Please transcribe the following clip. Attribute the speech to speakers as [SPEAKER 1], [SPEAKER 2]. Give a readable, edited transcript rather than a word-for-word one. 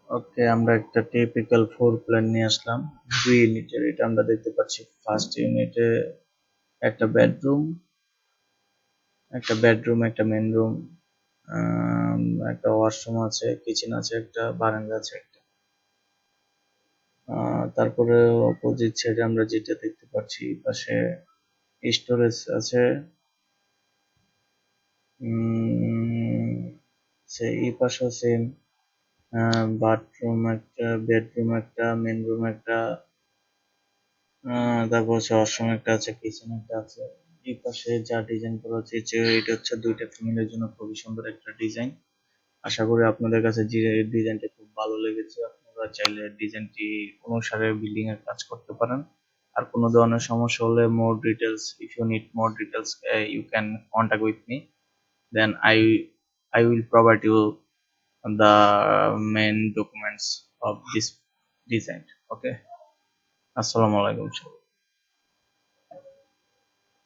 [SPEAKER 1] ওকে, আমরা একটা typical floor plan নিয়ে আসলাম 2 ইউনিটের। এটা আমরা দেখতে পাচ্ছি ফার্স্ট ইউনিটে একটা বেডরুম, একটা মেন রুম, একটা ওয়াশরুম আছে, কিচেন আছে, একটা বারান্দা আছে একটা। তারপরে অপোজিট সাইডে আমরা যেটা দেখতে পাচ্ছি পাশে স্টোরেজ আছে। এই পাশেও সেম, বাথরুম একটা, বেডরুম একটা, মেন রুম একটা, তারপর হচ্ছে ওয়াশরুম একটা আছে, কিচেন একটা আছে। এই পাশে যা ডিজাইন করা হচ্ছে এটা হচ্ছে দুইটা ফ্যামিলির জন্য খুবই সুন্দর একটা ডিজাইন। আশা করি আপনাদের কাছে যে ডিজাইনটা খুব ভালো লেগেছে। আপনারা চাইলে ডিজাইনটি অনুসারে বিল্ডিং এর কাজ করতে পারেন। আর কোনো ধরনের সমস্যা হলে more details, if you need more details, you can contact with me, then I will provide you the main documents of this design. Okay, আসসালামু আলাইকুম।